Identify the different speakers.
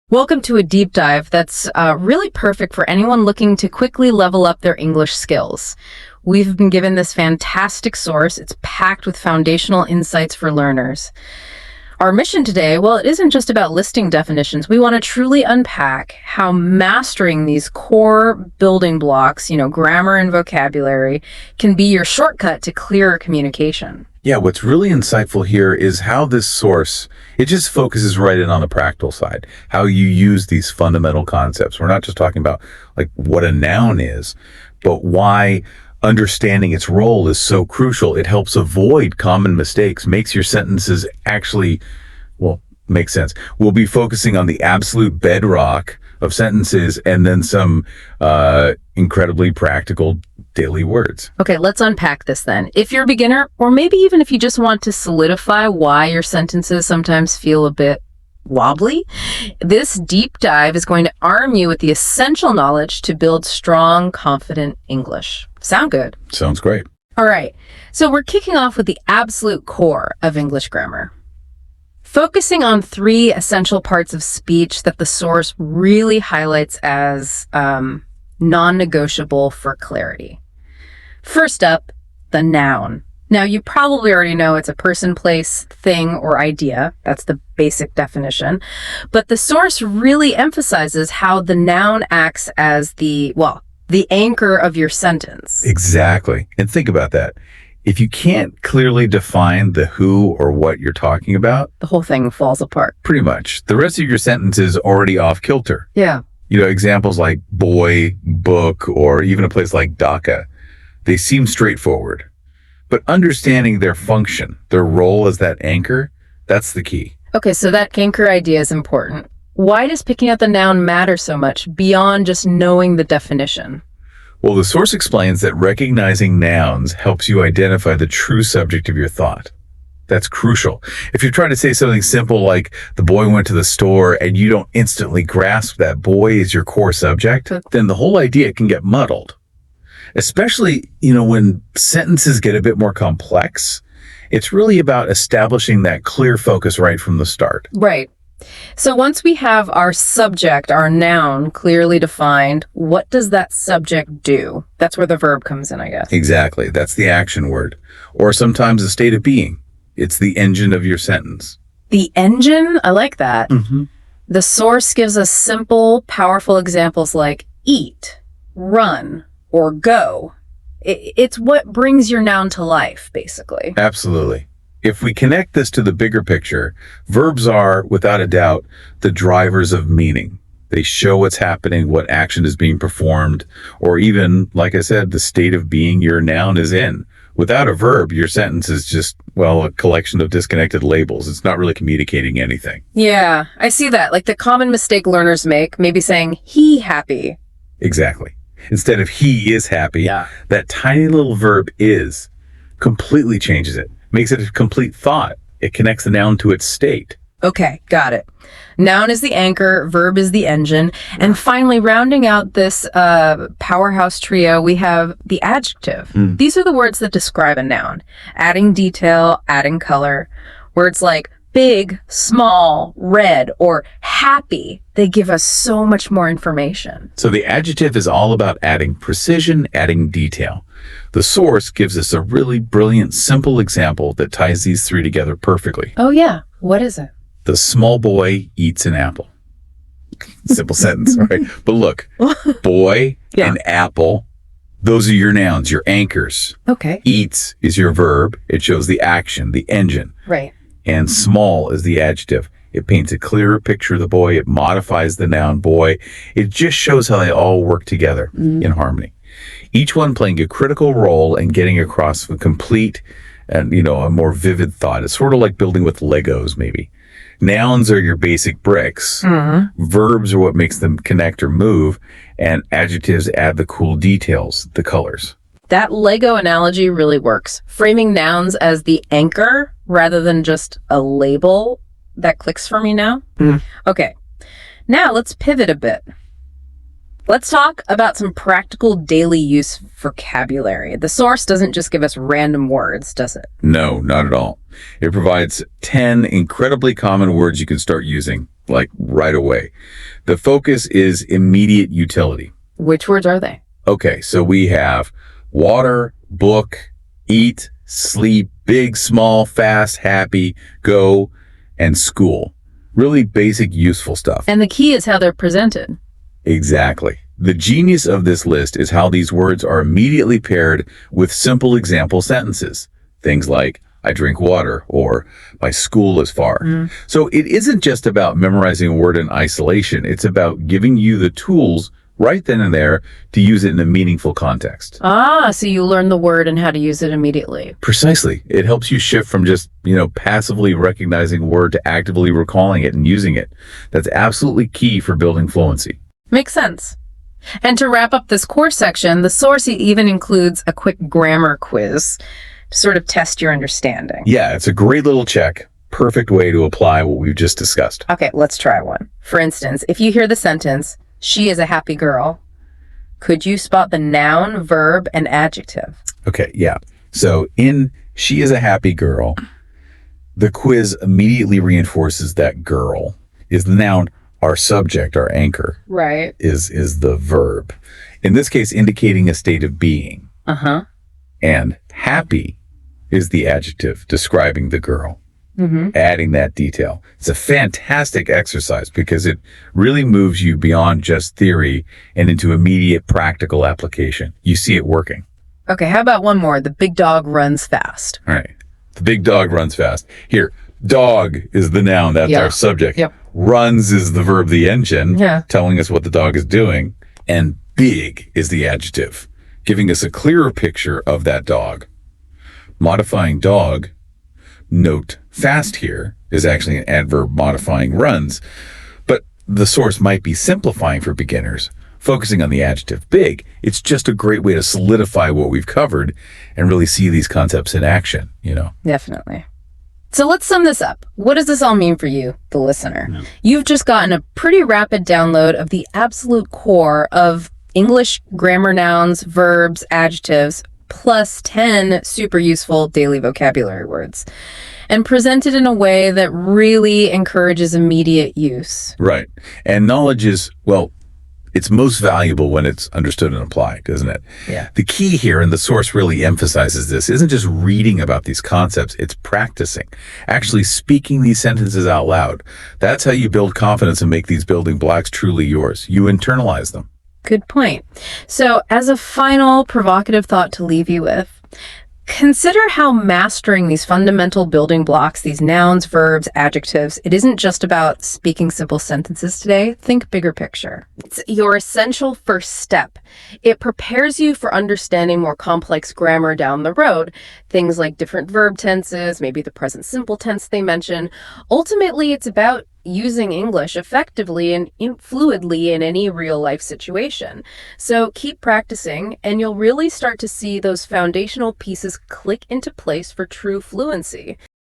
Speaker 1: Welcome to a deep dive that's really perfect for anyone looking to quickly level up their English skills. We've been given this fantastic source. It's packed with foundational insights for learners. Our mission today, well, it isn't just about listing definitions. We want to truly unpack how mastering these core building blocks, grammar and vocabulary, can be your shortcut to clearer communication.
Speaker 2: Yeah, what's really insightful here is how this source, it just focuses right in on the practical side, how you use these fundamental concepts. We're not just talking about like what a noun is, but why understanding its role is so crucial. It helps avoid common mistakes, makes your sentences actually, make sense. We'll be focusing on the absolute bedrock of sentences and then some incredibly practical daily words.
Speaker 1: Okay, let's unpack this then. If you're a beginner, or maybe even if you just want to solidify why your sentences sometimes feel a bit wobbly, this deep dive is going to arm you with the essential knowledge to build strong, confident English. Sound good?
Speaker 2: Sounds great.
Speaker 1: All right, so we're kicking off with the absolute core of English grammar, focusing on three essential parts of speech that the source really highlights as non-negotiable for clarity. First up, the noun. Now, you probably already know it's a person, place, thing, or idea. That's the basic definition. But the source really emphasizes how the noun acts as the anchor of your sentence.
Speaker 2: Exactly. And think about that. If you can't clearly define the who or what you're talking about,
Speaker 1: the whole thing falls apart.
Speaker 2: Pretty much. The rest of your sentence is already off kilter.
Speaker 1: Yeah.
Speaker 2: Examples like boy, book, or even a place like Dhaka, they seem straightforward. But understanding their function, their role as that anchor, that's the key.
Speaker 1: Okay, so that anchor idea is important. Why does picking out the noun matter so much beyond just knowing the definition?
Speaker 2: Well, the source explains that recognizing nouns helps you identify the true subject of your thought. That's crucial. If you're trying to say something simple like the boy went to the store and you don't instantly grasp that boy is your core subject, then the whole idea can get muddled. Especially, when sentences get a bit more complex, it's really about establishing that clear focus right from the start.
Speaker 1: Right. So once we have our subject, our noun, clearly defined, what does that subject do? That's where the verb comes in, I guess.
Speaker 2: Exactly. That's the action word. Or sometimes a state of being. It's the engine of your sentence.
Speaker 1: The engine? I like that.
Speaker 2: Mm-hmm.
Speaker 1: The source gives us simple, powerful examples like eat, run, or go. It's what brings your noun to life, basically.
Speaker 2: Absolutely. If we connect this to the bigger picture, verbs are, without a doubt, the drivers of meaning. They show what's happening, what action is being performed, or even, like I said, the state of being your noun is in. Without a verb, your sentence is just, a collection of disconnected labels. It's not really communicating anything.
Speaker 1: Yeah, I see that. Like the common mistake learners make, maybe saying, he happy.
Speaker 2: Exactly. Instead of he is happy, that tiny little verb is completely changes it, makes it a complete thought. It connects the noun to its state.
Speaker 1: Okay, got it. Noun is the anchor, verb is the engine. And finally, rounding out this powerhouse trio, we have the adjective. These are the words that describe a noun, adding detail, adding color. Words like big, small, red, or happy, they give us so much more information.
Speaker 2: So the adjective is all about adding precision, adding detail. The source gives us a really brilliant, simple example that ties these three together perfectly.
Speaker 1: Oh yeah, what is it?
Speaker 2: The small boy eats an apple. Simple sentence, right? But look, boy and apple, those are your nouns, your anchors.
Speaker 1: Okay.
Speaker 2: Eats is your verb. It shows the action, the engine.
Speaker 1: Right.
Speaker 2: And small is the adjective. It paints a clearer picture of the boy. It modifies the noun boy. It just shows how they all work together in harmony. Each one playing a critical role in getting across a complete and, a more vivid thought. It's sort of like building with Legos, maybe. Nouns are your basic bricks. Verbs are what makes them connect or move. And adjectives add the cool details, the colors.
Speaker 1: That Lego analogy really works. Framing nouns as the anchor rather than just a label. That clicks for me now. Okay, now let's pivot a bit. Let's talk about some practical daily use vocabulary. The source doesn't just give us random words, does it?
Speaker 2: No, not at all. It provides 10 incredibly common words you can start using, like right away. The focus is immediate utility.
Speaker 1: Which words are they?
Speaker 2: Okay, so we have water, book, eat, sleep, big, small, fast, happy, go, and school. Really basic, useful stuff.
Speaker 1: And the key is how they're presented.
Speaker 2: Exactly. The genius of this list is how these words are immediately paired with simple example sentences. Things like, I drink water, or my school is far. So it isn't just about memorizing a word in isolation. It's about giving you the tools right then and there to use it in a meaningful context.
Speaker 1: So you learn the word and how to use it immediately.
Speaker 2: Precisely. It helps you shift from just, passively recognizing a word to actively recalling it and using it. That's absolutely key for building fluency.
Speaker 1: Makes sense. And to wrap up this course section, the source even includes a quick grammar quiz to sort of test your understanding.
Speaker 2: Yeah, it's a great little check. Perfect way to apply what we've just discussed.
Speaker 1: Okay, let's try one. For instance, if you hear the sentence, she is a happy girl, could you spot the noun, verb, and adjective?
Speaker 2: Okay, yeah. So in she is a happy girl, the quiz immediately reinforces that girl is the noun. Our subject, our anchor,
Speaker 1: right,
Speaker 2: is the verb. In this case, indicating a state of being. And happy is the adjective describing the girl. Adding that detail. It's a fantastic exercise because it really moves you beyond just theory and into immediate practical application. You see it working.
Speaker 1: Okay, how about one more? The big dog runs fast.
Speaker 2: All right. The big dog runs fast. Here, dog is the noun. That's our subject.
Speaker 1: Yep.
Speaker 2: Runs is the verb, the engine,
Speaker 1: Yeah.
Speaker 2: telling us what the dog is doing. And big is the adjective, giving us a clearer picture of that dog. Modifying dog, note fast here, is actually an adverb modifying runs. But the source might be simplifying for beginners, focusing on the adjective big. It's just a great way to solidify what we've covered and really see these concepts in action,
Speaker 1: Definitely. So let's sum this up. What does this all mean for you, the listener? You've just gotten a pretty rapid download of the absolute core of English grammar nouns, verbs, adjectives, plus 10 super useful daily vocabulary words, and presented in a way that really encourages immediate use.
Speaker 2: Right. And knowledge is, it's most valuable when it's understood and applied, isn't it?
Speaker 1: Yeah.
Speaker 2: The key here, and the source really emphasizes this, isn't just reading about these concepts, it's practicing. Actually speaking these sentences out loud. That's how you build confidence and make these building blocks truly yours. You internalize them.
Speaker 1: Good point. So as a final provocative thought to leave you with, consider how mastering these fundamental building blocks, these nouns, verbs, adjectives, it isn't just about speaking simple sentences today. Think bigger picture. It's your essential first step. It prepares you for understanding more complex grammar down the road. Things like different verb tenses, maybe the present simple tense they mention. Ultimately, it's about using English effectively and fluidly in any real life situation. So keep practicing and you'll really start to see those foundational pieces click into place for true fluency.